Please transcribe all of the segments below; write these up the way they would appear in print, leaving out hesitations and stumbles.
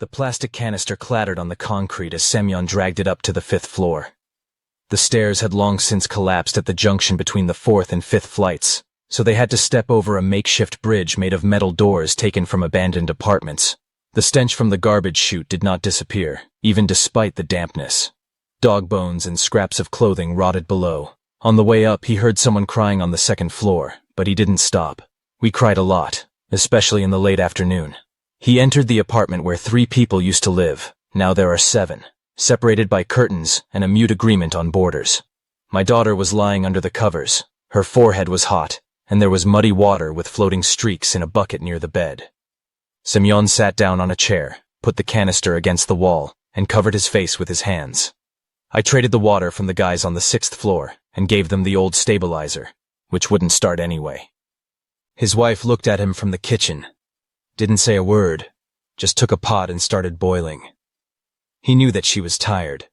The plastic canister clattered on the concrete as Semyon dragged it up to the 5th floor. The stairs had long since collapsed at the junction between the 4th and 5th flights, so they had to step over a makeshift bridge made of metal doors taken from abandoned apartments. The stench from the garbage chute did not disappear, even despite the dampness. Dog bones and scraps of clothing rotted below. On the way up, he heard someone crying on the 2nd floor, but he didn't stop. We cried a lot, especially in the late afternoon. He entered the apartment where 3 people used to live. Now there are 7, separated by curtains and a mute agreement on borders. My daughter was lying under the covers. Her forehead was hot, and there was muddy water with floating streaks in a bucket near the bed. Semyon sat down on a chair, put the canister against the wall, and covered his face with his hands. I traded the water from the guys on the 6th floor and gave them the old stabilizer, which wouldn't start anyway. His wife looked at him from the kitchen. Didn't say a word, just took a pot and started boiling. He knew that she was tired.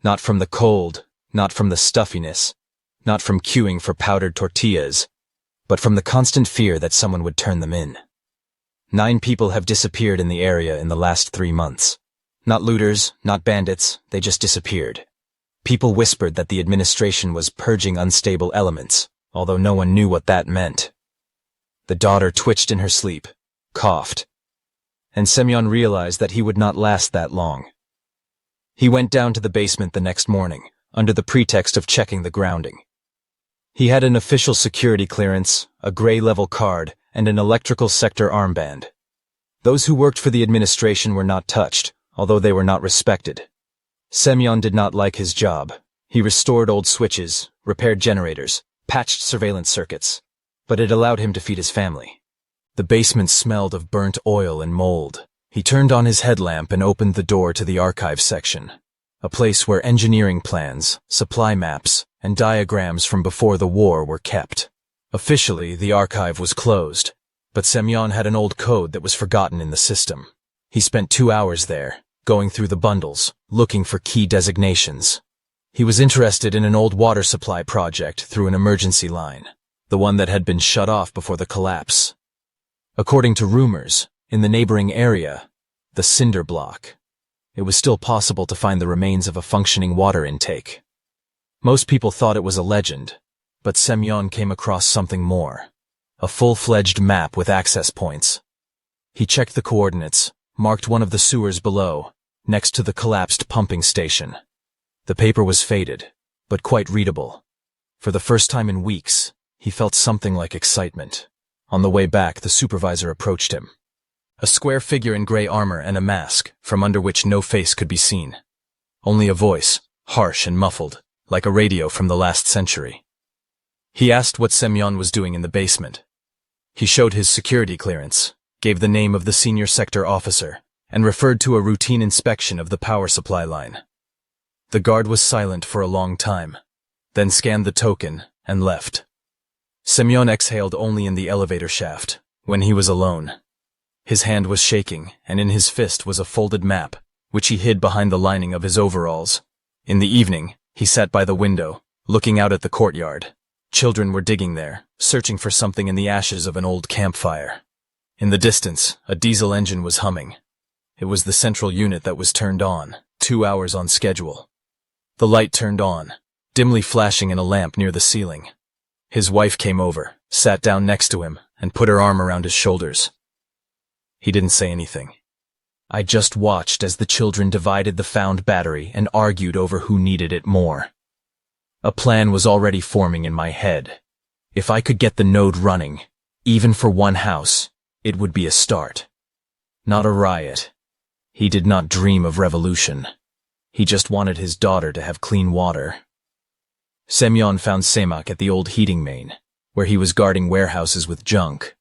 Not from the cold, not from the stuffiness, not from queuing for powdered tortillas, but from the constant fear that someone would turn them in. 9 people have disappeared in the area in the last 3 months. Not looters, not bandits, they just disappeared. People whispered that the administration was purging unstable elements, although no one knew what that meant. The daughter twitched in her sleep, coughed, and Semyon realized that he would not last that long. He went down to the basement the next morning, under the pretext of checking the grounding. He had an official security clearance, a gray-level card, and an electrical sector armband. Those who worked for the administration were not touched, although they were not respected. Semyon did not like his job. He restored old switches, repaired generators, patched surveillance circuits, but it allowed him to feed his family. The basement smelled of burnt oil and mold. He turned on his headlamp and opened the door to the archive section, a place where engineering plans, supply maps, and diagrams from before the war were kept. Officially, the archive was closed, but Semyon had an old code that was forgotten in the system. He spent 2 hours there, going through the bundles, looking for key designations. He was interested in an old water supply project through an emergency line, the one that had been shut off before the collapse. According to rumors, in the neighboring area, the cinder block, it was still possible to find the remains of a functioning water intake. Most people thought it was a legend, but Semyon came across something more, a full-fledged map with access points. He checked the coordinates, marked one of the sewers below, next to the collapsed pumping station. The paper was faded, but quite readable. For the first time in weeks, he felt something like excitement. On the way back, the supervisor approached him. A square figure in gray armor and a mask, from under which no face could be seen. Only a voice, harsh and muffled, like a radio from the last century. He asked what Semyon was doing in the basement. He showed his security clearance, gave the name of the senior sector officer, and referred to a routine inspection of the power supply line. The guard was silent for a long time, then scanned the token and left. Semyon exhaled only in the elevator shaft, when he was alone. His hand was shaking, and in his fist was a folded map, which he hid behind the lining of his overalls. In the evening, he sat by the window, looking out at the courtyard. Children were digging there, searching for something in the ashes of an old campfire. In the distance, a diesel engine was humming. It was the central unit that was turned on, 2 hours on schedule. The light turned on, dimly flashing in a lamp near the ceiling. His wife came over, sat down next to him, and put her arm around his shoulders. He didn't say anything. I just watched as the children divided the found battery and argued over who needed it more. A plan was already forming in my head. If I could get the node running, even for one house, it would be a start. Not a riot. He did not dream of revolution. He just wanted his daughter to have clean water. Semyon found Semak at the old heating main, where he was guarding warehouses with junk.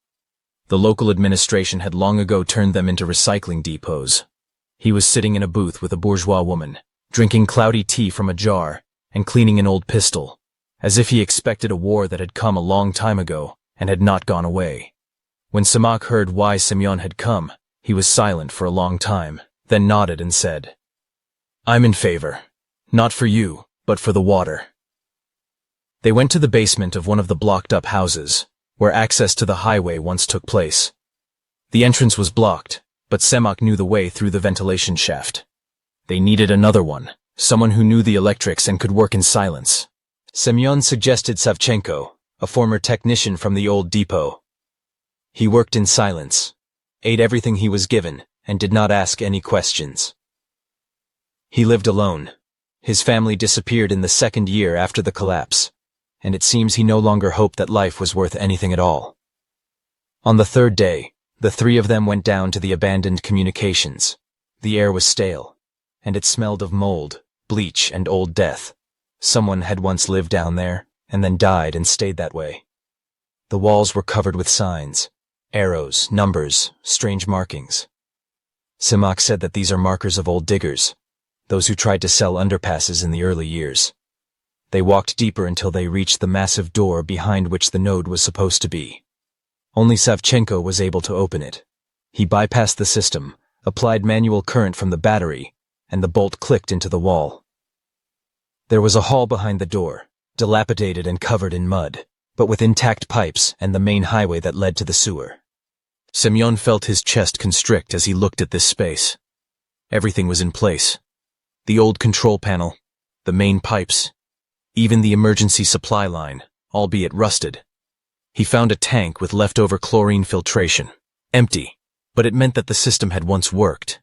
The local administration had long ago turned them into recycling depots. He was sitting in a booth with a bourgeois woman, drinking cloudy tea from a jar and cleaning an old pistol, as if he expected a war that had come a long time ago and had not gone away. When Semak heard why Semyon had come, he was silent for a long time, then nodded and said, "I'm in favor. Not for you, but for the water." They went to the basement of one of the blocked-up houses, where access to the highway once took place. The entrance was blocked, but Semyon knew the way through the ventilation shaft. They needed another one, someone who knew the electrics and could work in silence. Semyon suggested Savchenko, a former technician from the old depot. He worked in silence, ate everything he was given, and did not ask any questions. He lived alone. His family disappeared in the second year after the collapse, and it seems he no longer hoped that life was worth anything at all. On the third day, the three of them went down to the abandoned communications. The air was stale, and it smelled of mold, bleach, and old death. Someone had once lived down there, and then died and stayed that way. The walls were covered with signs, arrows, numbers, strange markings. Semyon said that these are markers of old diggers, those who tried to sell underpasses in the early years. They walked deeper until they reached the massive door behind which the node was supposed to be. Only Savchenko was able to open it. He bypassed the system, applied manual current from the battery, and the bolt clicked into the wall. There was a hall behind the door, dilapidated and covered in mud, but with intact pipes and the main highway that led to the sewer. Semyon felt his chest constrict as he looked at this space. Everything was in place. The old control panel, the main pipes, even the emergency supply line, albeit rusted. He found a tank with leftover chlorine filtration, empty, but it meant that the system had once worked.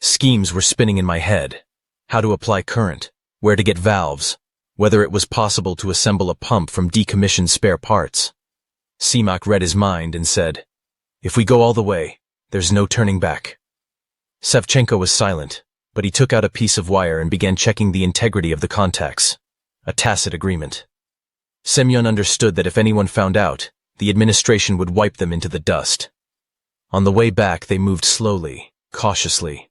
Schemes were spinning in my head. How to apply current, where to get valves, whether it was possible to assemble a pump from decommissioned spare parts. Semyon read his mind and said, "If we go all the way, there's no turning back." Savchenko was silent, but he took out a piece of wire and began checking the integrity of the contacts. A tacit agreement. Semyon understood that if anyone found out, the administration would wipe them into the dust. On the way back, they moved slowly, cautiously.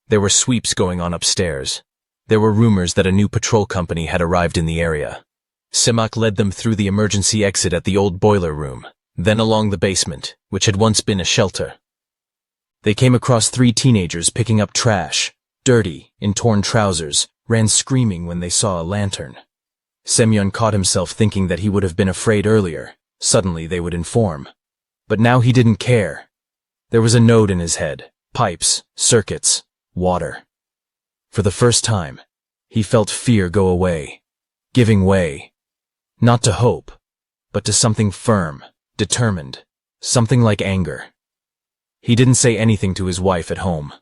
There were sweeps going on upstairs. There were rumors that a new patrol company had arrived in the area. Semyon led them through the emergency exit at the old boiler room, then along the basement, which had once been a shelter. They came across three teenagers picking up trash, dirty, in torn trousers, ran screaming when they saw a lantern. Semyon caught himself thinking that he would have been afraid earlier. Suddenly they would inform. But now he didn't care. There was a node in his head, pipes, circuits, water. For the first time, he felt fear go away, giving way, not to hope, but to something firm, determined, something like anger. He didn't say anything to his wife at home.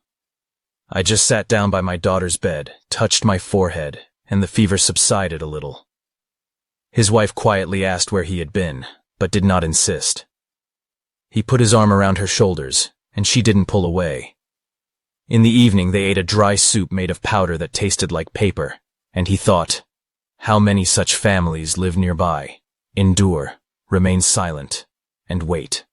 "I just sat down by my daughter's bed, touched my forehead, and the fever subsided a little." His wife quietly asked where he had been, but did not insist. He put his arm around her shoulders, and she didn't pull away. In the evening they ate a dry soup made of powder that tasted like paper, and he thought, how many such families live nearby, endure, remain silent, and wait.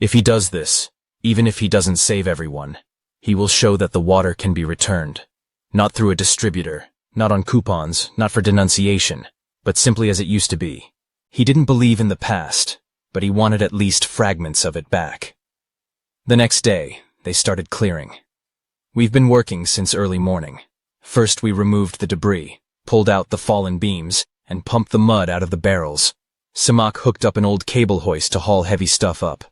If he does this, even if he doesn't save everyone, he will show that the water can be returned, not through a distributor, not on coupons, not for denunciation, but simply as it used to be. He didn't believe in the past, but he wanted at least fragments of it back. The next day, they started clearing. "We've been working since early morning. First we removed the debris, pulled out the fallen beams, and pumped the mud out of the barrels. Semyon hooked up an old cable hoist to haul heavy stuff up.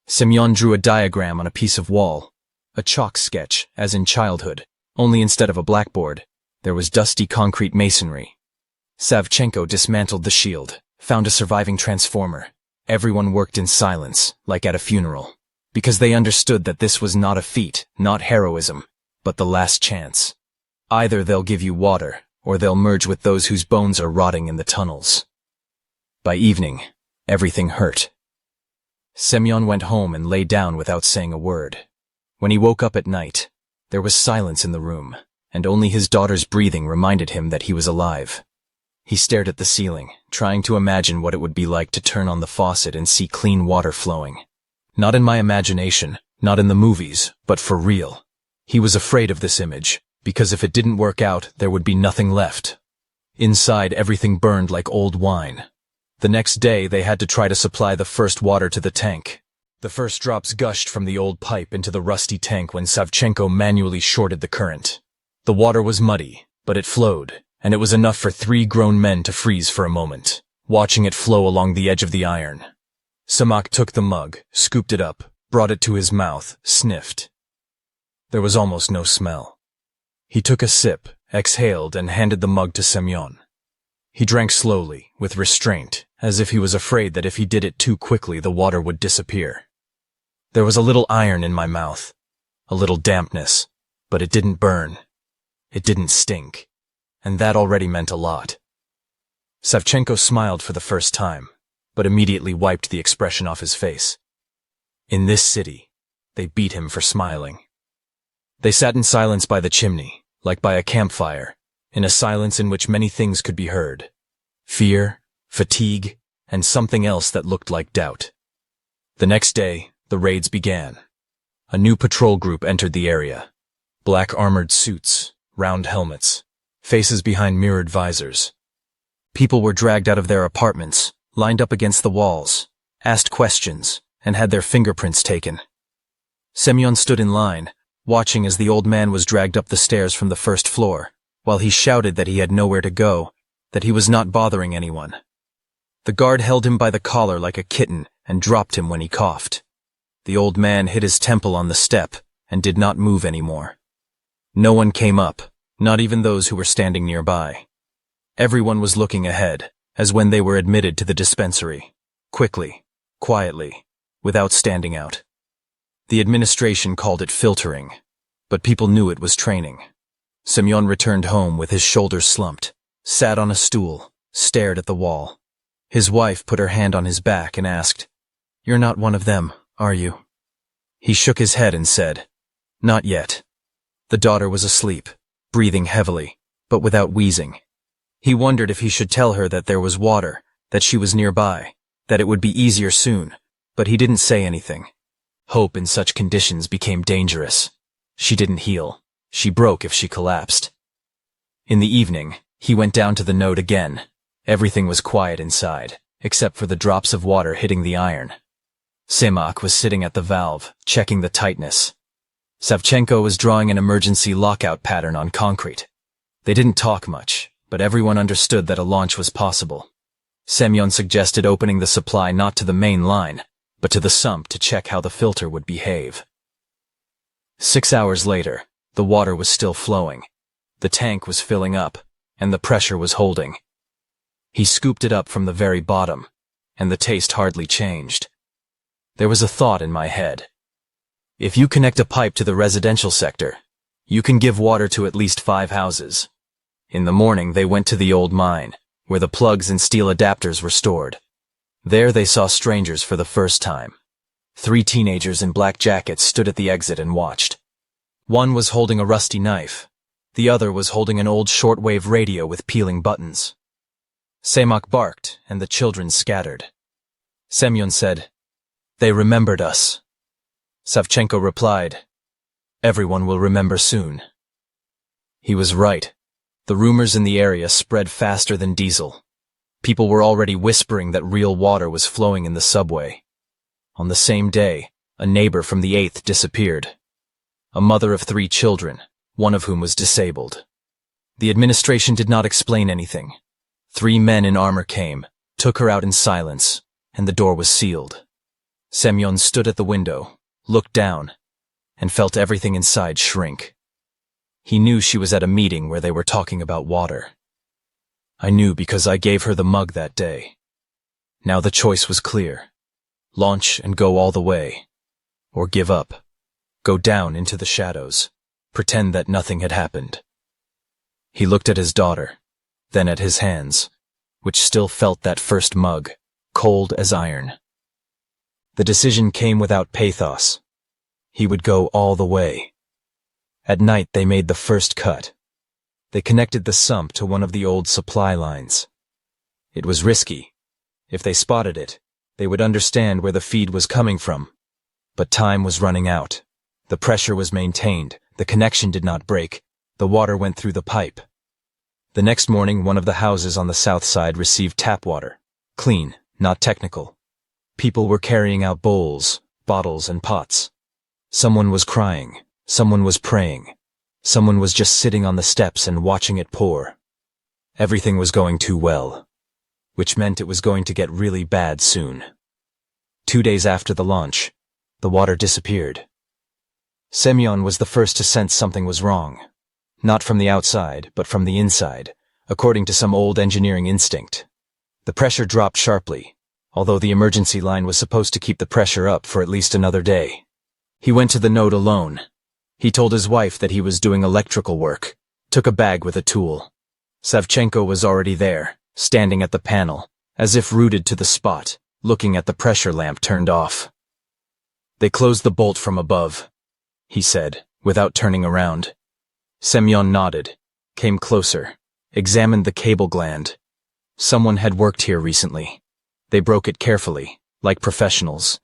Semyon drew a diagram on a piece of wall, a chalk sketch, as in childhood, only instead of a blackboard, there was dusty concrete masonry. Savchenko dismantled the shield, found a surviving transformer. Everyone worked in silence, like at a funeral, because they understood that this was not a feat, not heroism, but the last chance. Either they'll give you water, or they'll merge with those whose bones are rotting in the tunnels. By evening, everything hurt. Semyon went home and lay down without saying a word. When he woke up at night, there was silence in the room, and only his daughter's breathing reminded him that he was alive. He stared at the ceiling, trying to imagine what it would be like to turn on the faucet and see clean water flowing. Not in my imagination, not in the movies, but for real. He was afraid of this image, because if it didn't work out, there would be nothing left. Inside, everything burned like old wine. The next day, they had to try to supply the first water to the tank. The first drops gushed from the old pipe into the rusty tank when Savchenko manually shorted the current. The water was muddy, but it flowed, and it was enough for 3 grown men to freeze for a moment, watching it flow along the edge of the iron. Semyon took the mug, scooped it up, brought it to his mouth, sniffed. There was almost no smell. He took a sip, exhaled, and handed the mug to Semyon. He drank slowly, with restraint, as if he was afraid that if he did it too quickly the water would disappear. There was a little iron in my mouth, a little dampness, but it didn't burn. It didn't stink, and that already meant a lot. Savchenko smiled for the first time, but immediately wiped the expression off his face. In this city, they beat him for smiling. They sat in silence by the chimney, like by a campfire, in a silence in which many things could be heard. Fear, fatigue, and something else that looked like doubt. The next day, the raids began. A new patrol group entered the area. Black armored suits, round helmets, faces behind mirrored visors. People were dragged out of their apartments, lined up against the walls, asked questions, and had their fingerprints taken. Semyon stood in line, watching as the old man was dragged up the stairs from the first floor, while he shouted that he had nowhere to go, that he was not bothering anyone. The guard held him by the collar like a kitten and dropped him when he coughed. The old man hit his temple on the step and did not move anymore. No one came up, not even those who were standing nearby. Everyone was looking ahead, as when they were admitted to the dispensary, quickly, quietly, without standing out. The administration called it filtering, but people knew it was training. Semyon returned home with his shoulders slumped, sat on a stool, stared at the wall. His wife put her hand on his back and asked, "You're not one of them, are you?" He shook his head and said, "Not yet." The daughter was asleep, breathing heavily, but without wheezing. He wondered if he should tell her that there was water, that she was nearby, that it would be easier soon, but he didn't say anything. Hope in such conditions became dangerous. She didn't heal. She broke if she collapsed. In the evening, he went down to the node again. Everything was quiet inside, except for the drops of water hitting the iron. Semak was sitting at the valve, checking the tightness. Savchenko was drawing an emergency lockout pattern on concrete. They didn't talk much, but everyone understood that a launch was possible. Semyon suggested opening the supply not to the main line, but to the sump to check how the filter would behave. 6 hours later, the water was still flowing. The tank was filling up, and the pressure was holding. He scooped it up from the very bottom, and the taste hardly changed. There was a thought in my head. If you connect a pipe to the residential sector, you can give water to at least 5 houses. In the morning, they went to the old mine, where the plugs and steel adapters were stored. There they saw strangers for the first time. 3 teenagers in black jackets stood at the exit and watched. One was holding a rusty knife. The other was holding an old shortwave radio with peeling buttons. Semak barked, and the children scattered. Semyon said, "They remembered us." Savchenko replied, "Everyone will remember soon." He was right. The rumors in the area spread faster than diesel. People were already whispering that real water was flowing in the subway. On the same day, a neighbor from the 8th disappeared. A mother of 3 children, one of whom was disabled. The administration did not explain anything. 3 men in armor came, took her out in silence, and the door was sealed. Semyon stood at the window, looked down, and felt everything inside shrink. He knew she was at a meeting where they were talking about water. I knew because I gave her the mug that day. Now the choice was clear. Launch and go all the way, or give up, go down into the shadows, pretend that nothing had happened. He looked at his daughter, then at his hands, which still felt that first mug, cold as iron. The decision came without pathos. He would go all the way. At night they made the first cut. They connected the sump to one of the old supply lines. It was risky. If they spotted it, they would understand where the feed was coming from. But time was running out. The pressure was maintained. The connection did not break. The water went through the pipe. The next morning, one of the houses on the south side received tap water. Clean, not technical. People were carrying out bowls, bottles, and pots. Someone was crying. Someone was praying. Someone was just sitting on the steps and watching it pour. Everything was going too well, which meant it was going to get really bad soon. 2 days after the launch, The water disappeared. Semyon was the first to sense something was wrong. Not from the outside, but from the inside, according to some old engineering instinct. The pressure dropped sharply, although the emergency line was supposed to keep the pressure up for at least another day. He went to the node alone. He told his wife that he was doing electrical work, took a bag with a tool. Savchenko was already there, standing at the panel, as if rooted to the spot, looking at the pressure lamp turned off. "They closed the bolt from above," he said, without turning around. Semyon nodded, came closer, examined the cable gland. Someone had worked here recently. They broke it carefully, like professionals.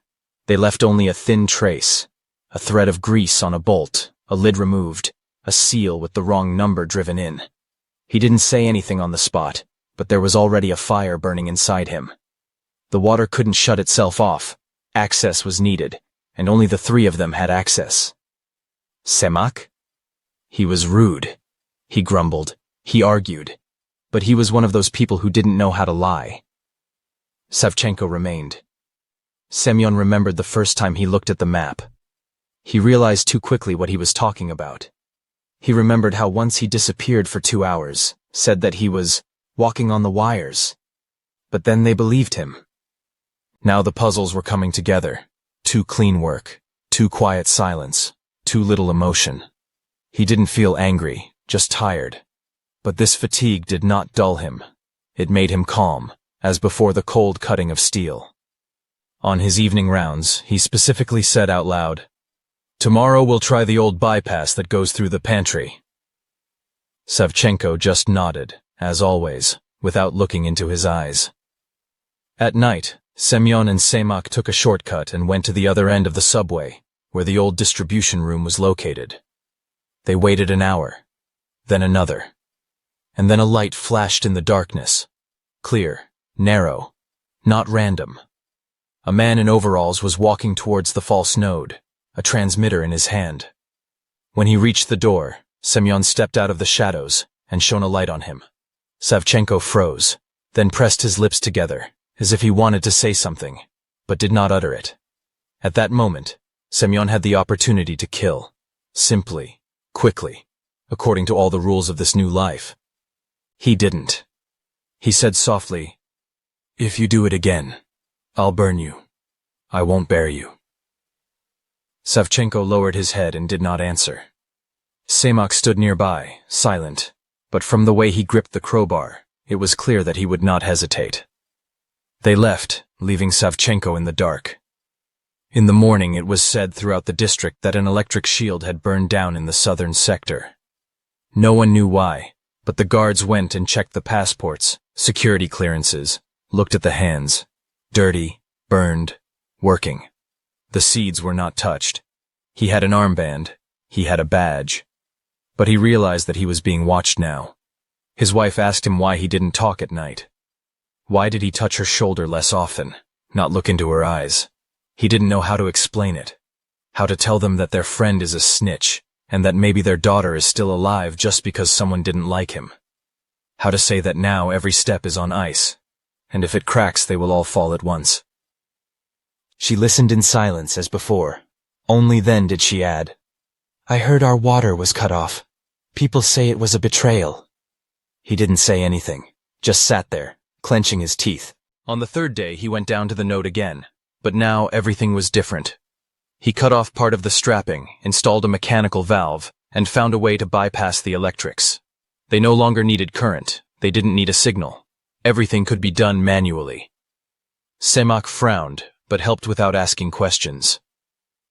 They left only a thin trace, a thread of grease on a bolt, a lid removed, a seal with the wrong number driven in. He didn't say anything on the spot, but there was already a fire burning inside him. The water couldn't shut itself off. Access was needed, and only the three of them had access. Semak? He was rude. He grumbled. He argued. But he was one of those people who didn't know how to lie. Savchenko remained. Semyon remembered the first time he looked at the map. He realized too quickly what he was talking about. He remembered how once he disappeared for 2 hours, said that he was walking on the wires. But then they believed him. Now the puzzles were coming together. Too clean work, too quiet silence, too little emotion. He didn't feel angry, just tired. But this fatigue did not dull him. It made him calm, as before the cold cutting of steel. On his evening rounds, he specifically said out loud, "Tomorrow we'll try the old bypass that goes through the pantry." Savchenko just nodded, as always, without looking into his eyes. At night, Semyon and Semak took a shortcut and went to the other end of the subway, where the old distribution room was located. They waited an hour, then another, and then a light flashed in the darkness. Clear, narrow, not random. A man in overalls was walking towards the false node, a transmitter in his hand. When he reached the door, Semyon stepped out of the shadows and shone a light on him. Savchenko froze, then pressed his lips together, as if he wanted to say something, but did not utter it. At that moment, Semyon had the opportunity to kill, simply, quickly, according to all the rules of this new life. He didn't. He said softly, "If you do it again, I'll burn you. I won't bury you." Savchenko lowered his head and did not answer. Semak stood nearby, silent, but from the way he gripped the crowbar, it was clear that he would not hesitate. They left, leaving Savchenko in the dark. In the morning it was said throughout the district that an electric shield had burned down in the southern sector. No one knew why, but the guards went and checked the passports, security clearances, looked at the hands. Dirty, burned, working. The seeds were not touched. He had an armband. He had a badge. But he realized that he was being watched now. His wife asked him why he didn't talk at night. Why did he touch her shoulder less often, not look into her eyes? He didn't know how to explain it. How to tell them that their friend is a snitch, and that maybe their daughter is still alive just because someone didn't like him. How to say that now every step is on ice, and if it cracks they will all fall at once. She listened in silence as before. Only then did she add, "I heard our water was cut off. People say it was a betrayal." He didn't say anything, just sat there, clenching his teeth. On the third day he went down to the node again, but now everything was different. He cut off part of the strapping, installed a mechanical valve, and found a way to bypass the electrics. They no longer needed current, they didn't need a signal. Everything could be done manually. Semak frowned, but helped without asking questions.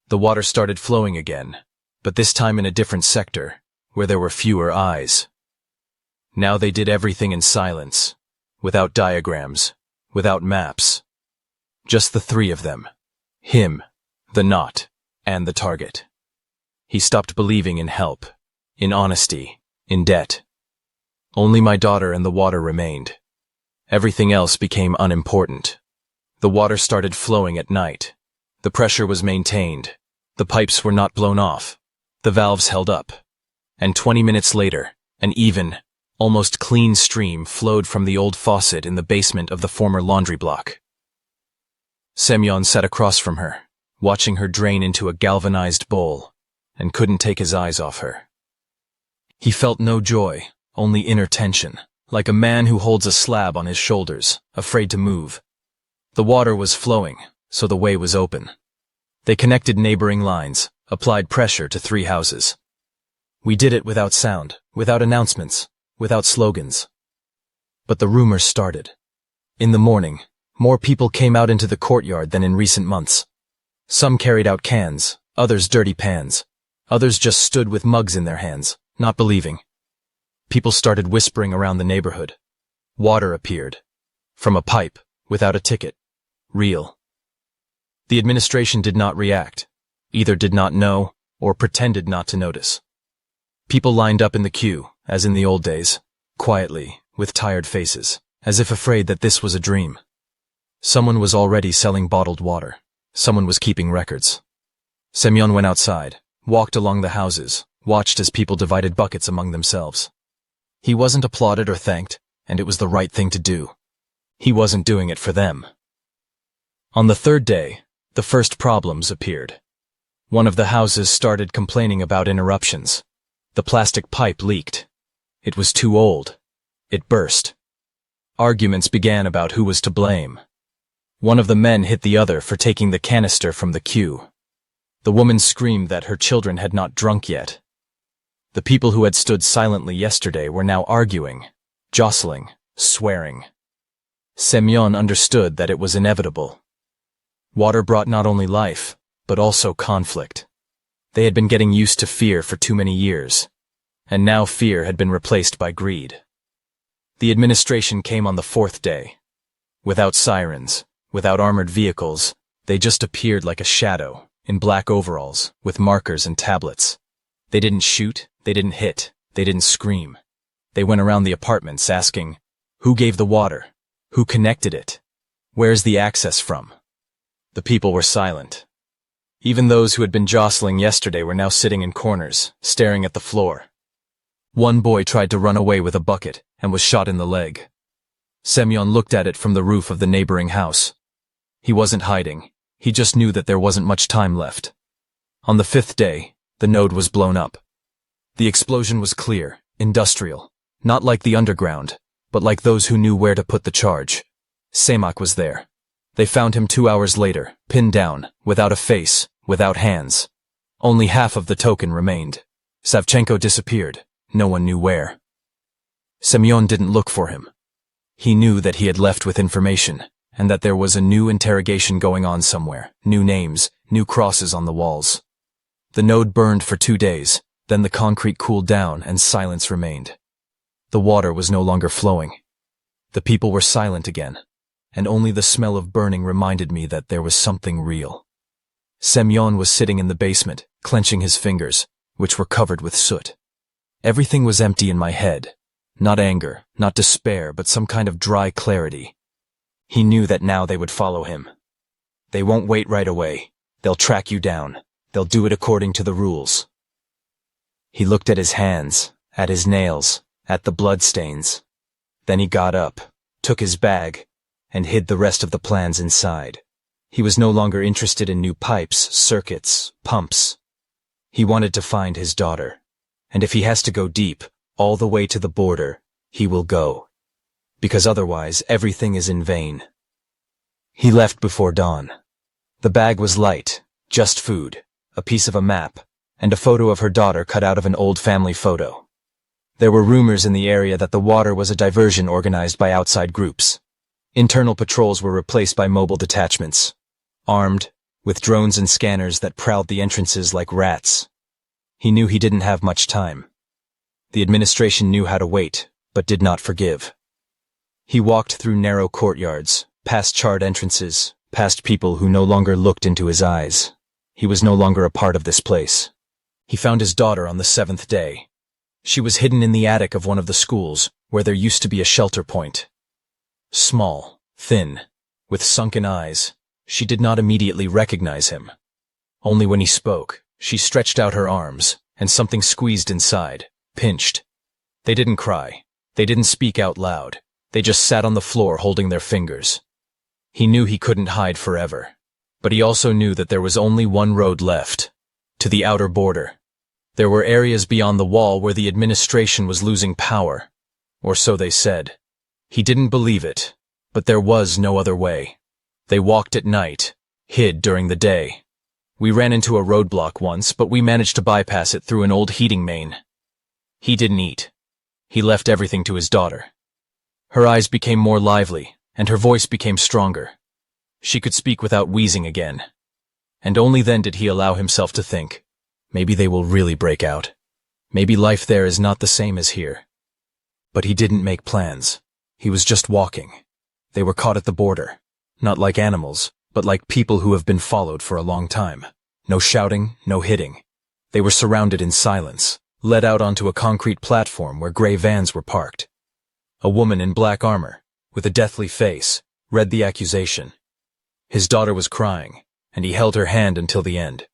The water started flowing again, but this time in a different sector, where there were fewer eyes. Now they did everything in silence, without diagrams, without maps. Just the three of them. Him, the knot, and the target. He stopped believing in help, in honesty, in debt. Only my daughter and the water remained. Everything else became unimportant. The water started flowing at night. The pressure was maintained. The pipes were not blown off. The valves held up. And 20 minutes later, an even, almost clean stream flowed from the old faucet in the basement of the former laundry block. Semyon sat across from her, watching her drain into a galvanized bowl, and couldn't take his eyes off her. He felt no joy, only inner tension, like a man who holds a slab on his shoulders, afraid to move. The water was flowing, so the way was open. They connected neighboring lines, applied pressure to 3 houses. We did it without sound, without announcements, without slogans. But the rumors started. In the morning, more people came out into the courtyard than in recent months. Some carried out cans, others dirty pans. Others just stood with mugs in their hands, not believing. People started whispering around the neighborhood. Water appeared. From a pipe, without a ticket. Real. The administration did not react. Either did not know, or pretended not to notice. People lined up in the queue, as in the old days, quietly, with tired faces, as if afraid that this was a dream. Someone was already selling bottled water. Someone was keeping records. Semyon went outside, walked along the houses, watched as people divided buckets among themselves. He wasn't applauded or thanked, and it was the right thing to do. He wasn't doing it for them. On the 3rd day, the first problems appeared. One of the houses started complaining about interruptions. The plastic pipe leaked. It was too old. It burst. Arguments began about who was to blame. One of the men hit the other for taking the canister from the queue. The woman screamed that her children had not drunk yet. The people who had stood silently yesterday were now arguing, jostling, swearing. Semyon understood that it was inevitable. Water brought not only life, but also conflict. They had been getting used to fear for too many years, and now fear had been replaced by greed. The administration came on the 4th day. Without sirens, without armored vehicles, they just appeared like a shadow, in black overalls, with markers and tablets. They didn't shoot, they didn't hit, they didn't scream. They went around the apartments asking, who gave the water? Who connected it? Where's the access from? The people were silent. Even those who had been jostling yesterday were now sitting in corners, staring at the floor. One boy tried to run away with a bucket and was shot in the leg. Semyon looked at it from the roof of the neighboring house. He wasn't hiding. He just knew that there wasn't much time left. On the 5th day, the node was blown up. The explosion was clear, industrial, not like the underground, but like those who knew where to put the charge. Semyon was there. They found him 2 hours later, pinned down, without a face, without hands. Only half of the token remained. Savchenko disappeared. No one knew where. Semyon didn't look for him. He knew that he had left with information, and that there was a new interrogation going on somewhere, new names, new crosses on the walls. The node burned for 2 days, then the concrete cooled down and silence remained. The water was no longer flowing. The people were silent again, and only the smell of burning reminded me that there was something real. Semyon was sitting in the basement, clenching his fingers, which were covered with soot. Everything was empty in my head. Not anger, not despair, but some kind of dry clarity. He knew that now they would follow him. They won't wait right away. They'll track you down. They'll do it according to the rules. He looked at his hands, at his nails, at the bloodstains. Then he got up, took his bag, and hid the rest of the plans inside. He was no longer interested in new pipes, circuits, pumps. He wanted to find his daughter. And if he has to go deep, all the way to the border, he will go. Because otherwise, everything is in vain. He left before dawn. The bag was light, just food, a piece of a map, and a photo of her daughter cut out of an old family photo. There were rumors in the area that the water was a diversion organized by outside groups. Internal patrols were replaced by mobile detachments, armed, with drones and scanners that prowled the entrances like rats. He knew he didn't have much time. The administration knew how to wait, but did not forgive. He walked through narrow courtyards, past charred entrances, past people who no longer looked into his eyes. He was no longer a part of this place. He found his daughter on the 7th day. She was hidden in the attic of one of the schools, where there used to be a shelter point. Small, thin, with sunken eyes, she did not immediately recognize him. Only when he spoke, she stretched out her arms, and something squeezed inside, pinched. They didn't cry. They didn't speak out loud. They just sat on the floor holding their fingers. He knew he couldn't hide forever. But he also knew that there was only one road left, to the outer border. There were areas beyond the wall where the administration was losing power, or so they said. He didn't believe it, but there was no other way. They walked at night, hid during the day. We ran into a roadblock once, but we managed to bypass it through an old heating main. He didn't eat. He left everything to his daughter. Her eyes became more lively, and her voice became stronger. She could speak without wheezing again. And only then did he allow himself to think, maybe they will really break out. Maybe life there is not the same as here. But he didn't make plans. He was just walking. They were caught at the border, not like animals, but like people who have been followed for a long time. No shouting, no hitting. They were surrounded in silence, led out onto a concrete platform where gray vans were parked. A woman in black armor, with a deathly face, read the accusation. His daughter was crying, and he held her hand until the end.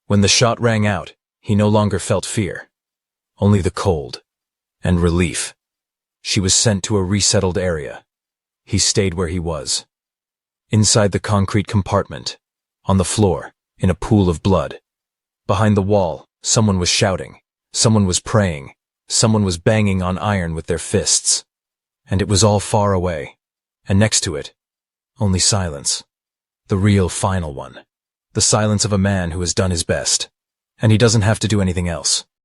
When the shot rang out, he no longer felt fear, only the cold and relief. She was sent to a resettled area. He stayed where he was. Inside the concrete compartment, on the floor, in a pool of blood. Behind the wall, someone was shouting, someone was praying, someone was banging on iron with their fists. And it was all far away, and next to it, only silence. The real final one. The silence of a man who has done his best, and he doesn't have to do anything else.